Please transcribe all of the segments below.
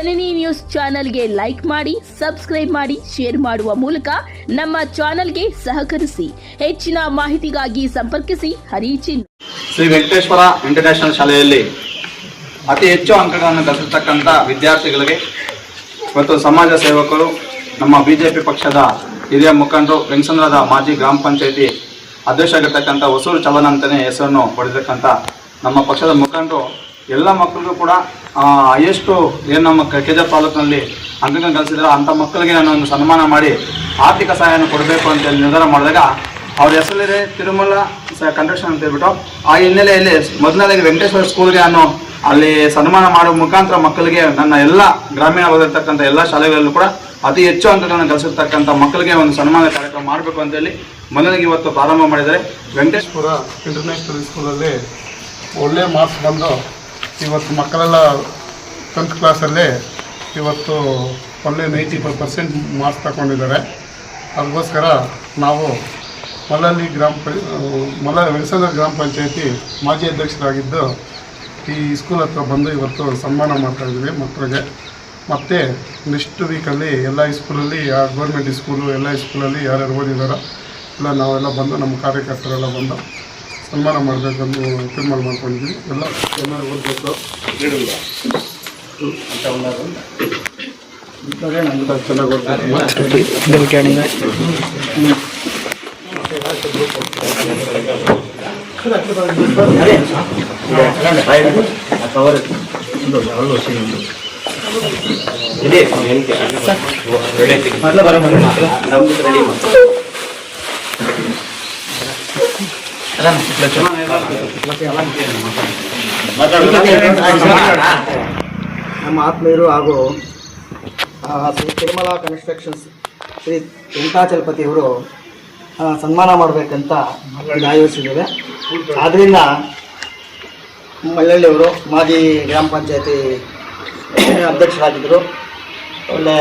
ಜನನಿ news ಚಾನೆಲ್ಗೆ like ಮಾಡಿ, subscribe ಮಾಡಿ, ಶೇರ್ ಮಾಡುವ ಮೂಲಕ ನಮ್ಮ ಚಾನೆಲ್ಗೆ ಸಹಕರಿಸಿ. ಹೆಚ್ಚಿನ ಮಾಹಿತಿಗಾಗಿ ಸಂಪರ್ಕಿಸಿ ಹರಿಚಿನ್. ಶ್ರೀ ವೆಂಕಟೇಶ್ವರ ಇಂಟರ್ನ್ಯಾಷನಲ್ ಶಾಲೆಯಲ್ಲಿ ಅತಿ ಹೆಚ್ಚು ಅಂಕಗಳನ್ನು ಗಳಿಸಿರ್ತಕ್ಕಂಥ ವಿದ್ಯಾರ್ಥಿಗಳಿಗೆ ಮತ್ತು ಸಮಾಜ ಸೇವಕರು, ನಮ್ಮ ಬಿಜೆಪಿ ಪಕ್ಷದ ಹಿರಿಯ ಮುಖಂಡರು, ವೆಂಕಸಂದ್ರದ ಮಾಜಿ ಗ್ರಾಮ ಪಂಚಾಯಿತಿ ಅಧ್ಯಕ್ಷರಾಗಿರ್ತಕ್ಕಂಥ ಹೊಸೂರು ಚಲನ ಅಂತಲೇ ಹೆಸರನ್ನು ಪಡೆದಿರ್ತಕ್ಕಂಥ ನಮ್ಮ ಪಕ್ಷದ ಮುಖಂಡರು ಎಲ್ಲ ಮಕ್ಕಳಿಗೂ ಕೂಡ ಹೈಯೆಸ್ಟು ಏನು ನಮ್ಮ ಕೆಜೆ ತಾಲೂಕಿನಲ್ಲಿ ಅಂಕಗಳನ್ನು ಗಳಿಸಿದ್ರೆ ಅಂಥ ಮಕ್ಕಳಿಗೆ ನಾನು ಒಂದು ಸನ್ಮಾನ ಮಾಡಿ ಆರ್ಥಿಕ ಸಹಾಯವನ್ನು ಕೊಡಬೇಕು ಅಂತೇಳಿ ನಿರ್ಧಾರ ಮಾಡಿದಾಗ ಅವ್ರ ಹೆಸರಿದೆ ತಿರುಮಲ ಕನ್ಸ್ಟ್ರಕ್ಷನ್ ಅಂತ ಹೇಳ್ಬಿಟ್ಟು ಆ ಹಿನ್ನೆಲೆಯಲ್ಲಿ ಮೊದಲನೇದಾಗಿ ವೆಂಕಟೇಶ್ವರ ಸ್ಕೂಲ್ಗೆ ನಾನು ಅಲ್ಲಿ ಸನ್ಮಾನ ಮಾಡುವ ಮುಖಾಂತರ ಮಕ್ಕಳಿಗೆ ನನ್ನ ಎಲ್ಲ ಗ್ರಾಮೀಣ ಭಾಗದಲ್ಲಿರ್ತಕ್ಕಂಥ ಎಲ್ಲ ಶಾಲೆಗಳಲ್ಲೂ ಕೂಡ ಅತಿ ಹೆಚ್ಚು ಅಂಕಗಳನ್ನು ಗಳಿಸಿರ್ತಕ್ಕಂಥ ಮಕ್ಕಳಿಗೆ ಒಂದು ಸನ್ಮಾನ ಕಾರ್ಯಕ್ರಮ ಮಾಡಬೇಕು ಅಂತೇಳಿ ಮೊದಲಿಗೆ ಇವತ್ತು ಪ್ರಾರಂಭ ಮಾಡಿದ್ದಾರೆ. ವೆಂಕಟೇಶ್ವರ ಇಂಟರ್ನ್ಯಾಷನಲ್ ಸ್ಕೂಲಲ್ಲಿ ಒಳ್ಳೆಯ ಮಾರ್ಕ್ಸ್ ಬಂದು ಇವತ್ತು ಮಕ್ಕಳೆಲ್ಲ 10th ಕ್ಲಾಸಲ್ಲಿ ಇವತ್ತು ಒಳ್ಳೆ 95% ಮಾರ್ಕ್ಸ್ ತಗೊಂಡಿದ್ದಾರೆ. ಅದಕ್ಕೋಸ್ಕರ ನಾವು ವೆಂಕಸಂದ್ರ ಗ್ರಾಮ ಪಂಚಾಯತಿ ಮಾಜಿ ಅಧ್ಯಕ್ಷರಾಗಿದ್ದು ಈ ಸ್ಕೂಲ್ ಹತ್ರ ಬಂದು ಇವತ್ತು ಸನ್ಮಾನ ಮಾಡ್ತಾಯಿದ್ದೀವಿ ಮಕ್ಕಳಿಗೆ. ಮತ್ತು ನೆಕ್ಸ್ಟ್ ವೀಕಲ್ಲಿ ಎಲ್ಲ ಸ್ಕೂಲಲ್ಲಿ ಗೌರ್ಮೆಂಟ್ ಸ್ಕೂಲು ಎಲ್ಲ ಸ್ಕೂಲಲ್ಲಿ ಯಾರ್ಯಾರು ಓದಿದಾರೋ ಎಲ್ಲ ನಾವೆಲ್ಲ ಬಂದು ನಮ್ಮ ಕಾರ್ಯಕರ್ತರೆಲ್ಲ ಬಂದು ಸನ್ಮಾನ ಮಾಡಬೇಕಂತ ತೀರ್ಮಾನ ಮಾಡ್ಕೊಂಡಿದ್ವಿ. ಎಲ್ಲ ಚೆನ್ನಾಗಿ ಓದಬೇಕು ಅಂತ ಚೆನ್ನಾಗಿ ನಮ್ಮ ಆತ್ಮೀಯರು ಹಾಗೂ ಶ್ರೀ ತಿರುಮಲ ಕನ್ಸ್ಟ್ರಕ್ಷನ್ಸ್ ಶ್ರೀ ವೆಂಕಟಾಚಲಪತಿಯವರು ಸನ್ಮಾನ ಮಾಡಬೇಕಂತ ಆಯೋಜಿಸಿದ್ದೇವೆ. ಆದ್ದರಿಂದ ಮಳ್ಳಳ್ಳಿಯವರು ಮಾಜಿ ಗ್ರಾಮ ಪಂಚಾಯತಿ ಅಧ್ಯಕ್ಷರಾಗಿದ್ದರು. ಒಳ್ಳೆ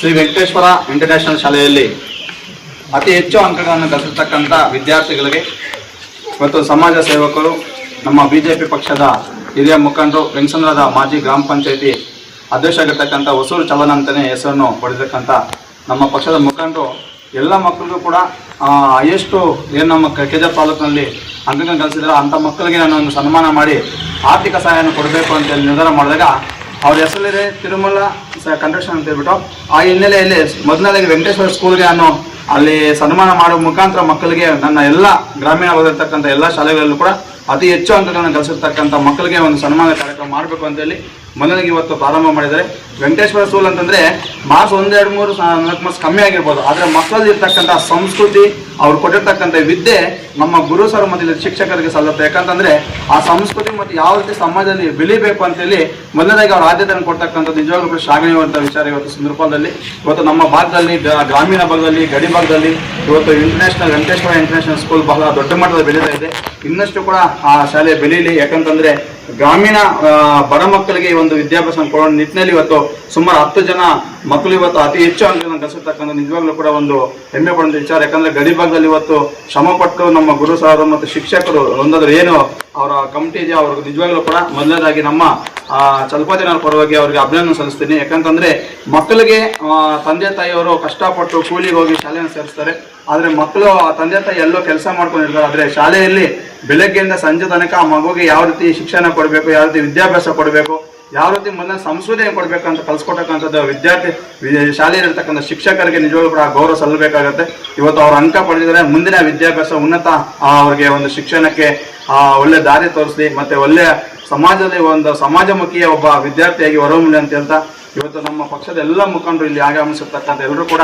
ಶ್ರೀ ವೆಂಕಟೇಶ್ವರ ಇಂಟರ್ನ್ಯಾಷನಲ್ ಶಾಲೆಯಲ್ಲಿ ಅತಿ ಹೆಚ್ಚು ಅಂಕಗಳನ್ನು ಗಳಿಸಿರ್ತಕ್ಕಂಥ ವಿದ್ಯಾರ್ಥಿಗಳಿಗೆ ಮತ್ತು ಸಮಾಜ ಸೇವಕರು, ನಮ್ಮ ಬಿಜೆಪಿ ಪಕ್ಷದ ಹಿರಿಯ ಮುಖಂಡರು, ವೆಂಕಸಂದ್ರದ ಮಾಜಿ ಗ್ರಾಮ ಪಂಚಾಯಿತಿ ಅಧ್ಯಕ್ಷರಾಗಿರ್ತಕ್ಕಂಥ ಹೊಸೂರು ಚಲನ ಅಂತಲೇ ಹೆಸರನ್ನು ಪಡೆದಿರ್ತಕ್ಕಂಥ ನಮ್ಮ ಪಕ್ಷದ ಮುಖಂಡರು ಎಲ್ಲ ಮಕ್ಕಳಿಗೂ ಕೂಡ ಹೈಯೆಸ್ಟು ಏನು ನಮ್ಮ ಕೆಜೆ ತಾಲೂಕಿನಲ್ಲಿ ಅಂಕಗಳನ್ನು ಗಳಿಸಿದ್ರೆ ಅಂಥ ಮಕ್ಕಳಿಗೆ ನಾನು ಒಂದು ಸನ್ಮಾನ ಮಾಡಿ ಆರ್ಥಿಕ ಸಹಾಯವನ್ನು ಕೊಡಬೇಕು ಅಂತೇಳಿ ನಿರ್ಧಾರ ಮಾಡಿದಾಗ ಅವ್ರ ಹೆಸರಿದೆ ತಿರುಮಲ ಕನ್ಸ್ಟ್ರಕ್ಷನ್ ಅಂತ ಹೇಳ್ಬಿಟ್ಟು ಆ ಹಿನ್ನೆಲೆಯಲ್ಲಿ ಮೊದಲನೇದಾಗಿ ವೆಂಕಟೇಶ್ವರ ಸ್ಕೂಲ್ಗೆ ನಾನು ಅಲ್ಲಿ ಸನ್ಮಾನ ಮಾಡುವ ಮುಖಾಂತರ ಮಕ್ಕಳಿಗೆ ನನ್ನ ಎಲ್ಲ ಗ್ರಾಮೀಣ ಭಾಗದಲ್ಲಿರ್ತಕ್ಕಂಥ ಎಲ್ಲ ಶಾಲೆಗಳಲ್ಲೂ ಕೂಡ ಅತಿ ಹೆಚ್ಚು ಅಂಕಗಳನ್ನು ಗಳಿಸಿರ್ತಕ್ಕಂಥ ಮಕ್ಕಳಿಗೆ ಒಂದು ಸನ್ಮಾನ ಕಾರ್ಯಕ್ರಮ ಮಾಡಬೇಕು ಅಂತೇಳಿ ಮೊದಲಿಗೆ ಇವತ್ತು ಪ್ರಾರಂಭ ಮಾಡಿದ್ದಾರೆ. ವೆಂಕಟೇಶ್ವರ ಸ್ಕೂಲ್ ಅಂತಂದರೆ ಮಾರ್ಕ್ಸ್ 1, 2, 3, 4 ಮಾರ್ಕ್ಸ್ ಕಮ್ಮಿ ಆಗಿರ್ಬೋದು, ಆದರೆ ಮಕ್ಕಳಲ್ಲಿ ಇರ್ತಕ್ಕಂಥ ಸಂಸ್ಕೃತಿ, ಅವ್ರು ಕೊಟ್ಟಿರ್ತಕ್ಕಂಥ ವಿದ್ಯೆ ನಮ್ಮ ಗುರು ಸರ್ ಮತ್ತು ಶಿಕ್ಷಕರಿಗೆ ಸಲ್ಲುತ್ತೆ. ಯಾಕಂತಂದರೆ ಆ ಸಂಸ್ಕೃತಿ ಮತ್ತು ಯಾವ ರೀತಿ ಸಮಾಜದಲ್ಲಿ ಬೆಳಿಬೇಕು ಅಂತೇಳಿ ಮೊದಲನೇದಾಗಿ ಅವ್ರ ಆದ್ಯತೆಯನ್ನು ಕೊಡ್ತಕ್ಕಂಥದ್ದು ನಿಜವಾಗ್ಲೂ ಶ್ಲಾಘನೀಯವಂಥ ವಿಚಾರ. ಇವತ್ತು ಸಂದರ್ಭದಲ್ಲಿ ಇವತ್ತು ನಮ್ಮ ಭಾಗದಲ್ಲಿ, ಗ್ರಾಮೀಣ ಭಾಗದಲ್ಲಿ, ಗಡಿ ಭಾಗದಲ್ಲಿ ಇವತ್ತು ವೆಂಕಟೇಶ್ವರ ಇಂಟರ್ನ್ಯಾಷನಲ್ ಸ್ಕೂಲ್ ಬಹಳ ದೊಡ್ಡ ಮಟ್ಟದ ಬೆಳೀತಾ ಇದೆ. ಇನ್ನಷ್ಟು ಕೂಡ ಆ ಶಾಲೆ ಬೆಳೀಲಿ. ಯಾಕಂತಂದರೆ ಗ್ರಾಮೀಣ ಬಡ ಮಕ್ಕಳಿಗೆ ಒಂದು ವಿದ್ಯಾಭ್ಯಾಸ ಕೊಡೋ ನಿಟ್ಟಿನಲ್ಲಿ ಇವತ್ತು ಸುಮಾರು 10 ಜನ ಮಕ್ಕಳು ಇವತ್ತು ಅತಿ ಹೆಚ್ಚು ಅಂಕಗಳನ್ನು ಗಳಿಸಿರ್ತಕ್ಕಂಥ ನಿಜವಾಗ್ಲೂ ಕೂಡ ಒಂದು ಹೆಮ್ಮೆ ಪಡುವಂಥ ವಿಚಾರ. ಯಾಕಂದರೆ ಗಡಿ ಭಾಗದಲ್ಲಿ ಇವತ್ತು ಶ್ರಮಪಟ್ಟು ನಮ್ಮ ಗುರು ಸಾರು ಮತ್ತು ಶಿಕ್ಷಕರು ಒಂದಾದ್ರೂ ಏನು ಅವರ ಕಮಿಟಿ ಇದೆ, ಅವ್ರಿಗೆ ನಿಜವಾಗ್ಲೂ ಕೂಡ ಮೊದಲನೇದಾಗಿ ನಮ್ಮ ಚಲಪತಿನವರ ಪರವಾಗಿ ಅವರಿಗೆ ಅಭಿನಂದನೆ ಸಲ್ಲಿಸ್ತೀನಿ. ಯಾಕಂತಂದ್ರೆ ಮಕ್ಕಳಿಗೆ ತಂದೆ ತಾಯಿಯವರು ಕಷ್ಟಪಟ್ಟು ಕೂಲಿಗೆ ಹೋಗಿ ಶಾಲೆಯನ್ನು ಸೇರಿಸ್ತಾರೆ. ಆದರೆ ಮಕ್ಕಳು ತಂದೆ ತಾಯಿ ಎಲ್ಲೋ ಕೆಲಸ ಮಾಡ್ಕೊಂಡಿರ್ತಾರೆ. ಆದರೆ ಶಾಲೆಯಲ್ಲಿ ಬೆಳಗ್ಗೆಯಿಂದ ಸಂಜೆ ತನಕ ಆ ಮಗುಗೆ ಯಾವ ರೀತಿ ಶಿಕ್ಷಣ ಕೊಡಬೇಕು, ಯಾವ ರೀತಿ ವಿದ್ಯಾಭ್ಯಾಸ ಕೊಡಬೇಕು, ಯಾವ ರೀತಿ ಮೊದಲ ಸಂಶೋಧನೆ ಕೊಡಬೇಕಂತ ಕಲಿಸ್ಕೊಟ್ಟಕ್ಕಂಥದ್ದು ಶಾಲೆಯಲ್ಲಿರ್ತಕ್ಕಂಥ ಶಿಕ್ಷಕರಿಗೆ ನಿಜವಾಗ್ಲೂ ಕೂಡ ಗೌರವ ಸಲ್ಲಬೇಕಾಗತ್ತೆ. ಇವತ್ತು ಅವ್ರ ಅಂಕ ಪಡೆದಿದ್ದಾರೆ, ಮುಂದಿನ ವಿದ್ಯಾಭ್ಯಾಸ ಉನ್ನತ ಅವ್ರಿಗೆ ಒಂದು ಶಿಕ್ಷಣಕ್ಕೆ ಒಳ್ಳೆ ದಾರಿ ತೋರಿಸಲಿ, ಮತ್ತೆ ಒಳ್ಳೆಯ ಸಮಾಜದಲ್ಲಿ ಒಂದು ಸಮಾಜಮುಖಿಯ ಒಬ್ಬ ವಿದ್ಯಾರ್ಥಿಯಾಗಿ ಹೊರಹೊಮ್ಮಲಿ ಅಂತ ಹೇಳ್ತಾ, ಇವತ್ತು ನಮ್ಮ ಪಕ್ಷದ ಎಲ್ಲ ಮುಖಂಡರು ಇಲ್ಲಿ ಆಗಮಿಸಿರ್ತಕ್ಕಂಥ ಎಲ್ಲರೂ ಕೂಡ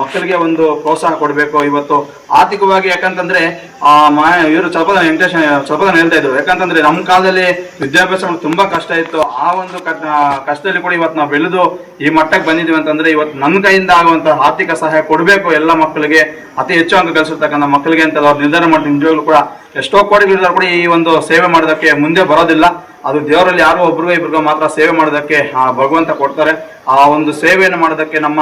ಮಕ್ಕಳಿಗೆ ಒಂದು ಪ್ರೋತ್ಸಾಹ ಕೊಡಬೇಕು. ಇವತ್ತು ಆರ್ಥಿಕವಾಗಿ ಯಾಕಂತಂದ್ರೆ ಇವರು ಚಲಪದ ಹೇಳ್ತಾ ಇದ್ರು, ಯಾಕಂತಂದ್ರೆ ನಮ್ಮ ಕಾಲದಲ್ಲಿ ವಿದ್ಯಾಭ್ಯಾಸ ತುಂಬಾ ಕಷ್ಟ ಇತ್ತು. ಆ ಒಂದು ಕಷ್ಟದಲ್ಲಿ ಕೂಡ ಇವತ್ತು ನಾವು ಬೆಳೆದು ಈ ಮಟ್ಟಕ್ಕೆ ಬಂದಿದ್ದೀವಿ ಅಂತಂದ್ರೆ ಇವತ್ತು ನನ್ನ ಕೈಯಿಂದ ಆಗುವಂತಹ ಆರ್ಥಿಕ ಸಹಾಯ ಕೊಡಬೇಕು ಎಲ್ಲ ಮಕ್ಕಳಿಗೆ, ಅತಿ ಹೆಚ್ಚು ಅಂಕ ಗಳಿಸಿರ್ತಕ್ಕಂಥ ಮಕ್ಕಳಿಗೆ ಅಂತ ಅವ್ರು ನಿರ್ಧಾರ ಮಾಡಿ ನಿಜವಾಗ್ಲೂ ಕೂಡ ಎಷ್ಟೋ ಕೋಟಿಗಳಿದ್ದಾರೆ ಕೂಡ ಈ ಒಂದು ಸೇವೆ ಮಾಡೋದಕ್ಕೆ ಮುಂದೆ ಬರೋದಿಲ್ಲ. ಅದು ದೇವರಲ್ಲಿ ಯಾರೋ ಇಬ್ರಿಗೋ ಮಾತ್ರ ಸೇವೆ ಮಾಡೋದಕ್ಕೆ ಭಗವಂತ ಕೊಡ್ತಾರೆ. ಆ ಒಂದು ಸೇವೆಯನ್ನು ಮಾಡೋದಕ್ಕೆ ನಮ್ಮ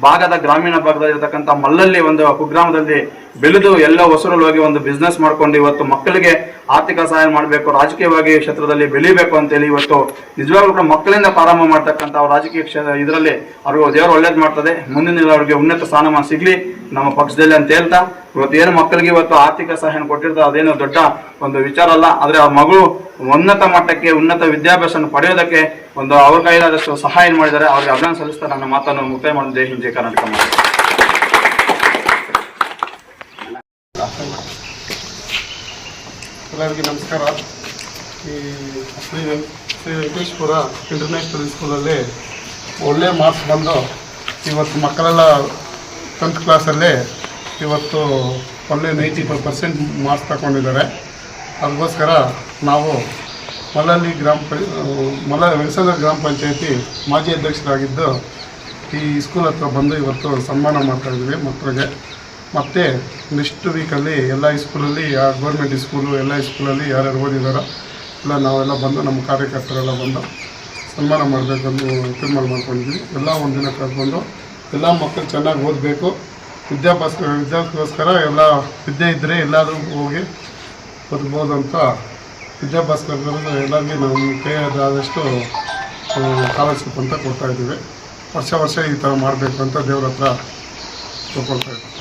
ಭಾಗದ ಗ್ರಾಮೀಣ ಭಾಗದಲ್ಲಿರ್ತಕ್ಕಂಥ ಮಲ್ಲಲ್ಲಿ ಒಂದು ಕುಗ್ರಾಮದಲ್ಲಿ ಬೆಳೆದು ಎಲ್ಲ ಹೊಸರಲ್ಲಿ ಹೋಗಿ ಒಂದು ಬಿಸ್ನೆಸ್ ಮಾಡ್ಕೊಂಡು ಇವತ್ತು ಮಕ್ಕಳಿಗೆ ಆರ್ಥಿಕ ಸಹಾಯ ಮಾಡಬೇಕು, ರಾಜಕೀಯವಾಗಿ ಕ್ಷೇತ್ರದಲ್ಲಿ ಬೆಳಿಬೇಕು ಅಂತೇಳಿ ಇವತ್ತು ನಿಜವಾಗ್ಲೂ ಕೂಡ ಮಕ್ಕಳಿಂದ ಪ್ರಾರಂಭ ಮಾಡ್ತಕ್ಕಂಥ ರಾಜಕೀಯ ಇದರಲ್ಲಿ ಅವ್ರಿಗೆ ದೇವರು ಒಳ್ಳೇದು ಮಾಡ್ತದೆ. ಮುಂದಿನ ಅವ್ರಿಗೆ ಉನ್ನತ ಸ್ಥಾನಮಾನ ಸಿಗ್ಲಿ ನಮ್ಮ ಪಕ್ಷದಲ್ಲಿ ಅಂತ ಹೇಳ್ತಾ, ಇವತ್ತು ಏನು ಮಕ್ಕಳಿಗೆ ಇವತ್ತು ಆರ್ಥಿಕ ಸಹಾಯ ಕೊಟ್ಟಿರ್ತಾರೆ ಅದೇನು ದೊಡ್ಡ ಒಂದು ವಿಚಾರ ಅಲ್ಲ. ಆದ್ರೆ ಆ ಮಗಳು ಉನ್ನತ ಮಟ್ಟಕ್ಕೆ ಉನ್ನತ ವಿದ್ಯಾಭ್ಯಾಸ ಪಡೆಯೋದಕ್ಕೆ ಒಂದು ಅವ್ರ ಕೈಲಾದಷ್ಟು ಸಹಾಯ ಮಾಡಿದ್ದಾರೆ. ಅವ್ರಿಗೆ ಅಭಿನಂದನೆ ಸಲ್ಲಿಸ್ತಾ ನನ್ನ ಮಾತನ್ನು ಮುಕ್ತಾಯ ಮಾಡಿದ. ಜೈ ಹಿಂದ್, ಜೈ ಕರ್ನಾಟಕ. ಎಲ್ಲರಿಗೂ ನಮಸ್ಕಾರ. ಈ ಶ್ರೀ ವೆಂಕಟೇಶ್ವರ ಇಂಟರ್ನ್ಯಾಷನಲ್ ಸ್ಕೂಲಲ್ಲಿ ಒಳ್ಳೆ ಮಾರ್ಕ್ಸ್ ಬಂದು ಇವತ್ತು ಮಕ್ಕಳೆಲ್ಲ 10th ಕ್ಲಾಸಲ್ಲಿ ಇವತ್ತು ಒಳ್ಳೆ 95% ಮಾರ್ಕ್ಸ್ ತಗೊಂಡಿದ್ದಾರೆ. ಅದಕ್ಕೋಸ್ಕರ ನಾವು ಮಲ್ಲಲ್ಲಿ ವೆಂಕಟೇಶ್ವರ ಗ್ರಾಮ ಪಂಚಾಯತಿ ಮಾಜಿ ಅಧ್ಯಕ್ಷರಾಗಿದ್ದು ಈ ಸ್ಕೂಲ್ ಹತ್ರ ಬಂದು ಇವತ್ತು ಸನ್ಮಾನ ಮಾಡ್ತಾಯಿದ್ವಿ ಮಕ್ಕಳಿಗೆ. ಮತ್ತು ನೆಕ್ಸ್ಟ್ ವೀಕಲ್ಲಿ ಎಲ್ಲ ಸ್ಕೂಲಲ್ಲಿ ಗೌರ್ಮೆಂಟ್ ಸ್ಕೂಲು ಎಲ್ಲ ಸ್ಕೂಲಲ್ಲಿ ಯಾರ್ಯಾರು ಓದಿದಾರೋ ಎಲ್ಲ ನಾವೆಲ್ಲ ಬಂದು ನಮ್ಮ ಕಾರ್ಯಕರ್ತರೆಲ್ಲ ಬಂದು ಸನ್ಮಾನ ಮಾಡಬೇಕಂದು ತೀರ್ಮಾನ ಮಾಡ್ಕೊಂಡಿದ್ವಿ. ಎಲ್ಲ ಒಂದಿನ ಕರ್ಕೊಂಡು ಎಲ್ಲ ಮಕ್ಕಳು ಚೆನ್ನಾಗಿ ಓದಬೇಕು, ವಿದ್ಯಾಭ್ಯಾಸಕ್ಕೋಸ್ಕರ ಎಲ್ಲ ವಿದ್ಯೆ ಇದ್ದರೆ ಎಲ್ಲಾದರೂ ಹೋಗಿ ಓದ್ಬೋದು ಅಂತ ವಿದ್ಯಾಭ್ಯಾಸಕ್ಕೋಸ್ಕರ ಎಲ್ಲರಿಗೆ ನಮ್ಮ ಕೈಯಾದಷ್ಟು ಸ್ಕಾಲರ್ಶಿಪ್ ಅಂತ ಕೊಡ್ತಾಯಿದ್ದೀವಿ. ವರ್ಷ ಈ ಥರ ಮಾಡಬೇಕು ಅಂತ ದೇವ್ರ ಹತ್ರ ತಗೊಳ್ತಾ ಇದ್ದೀವಿ.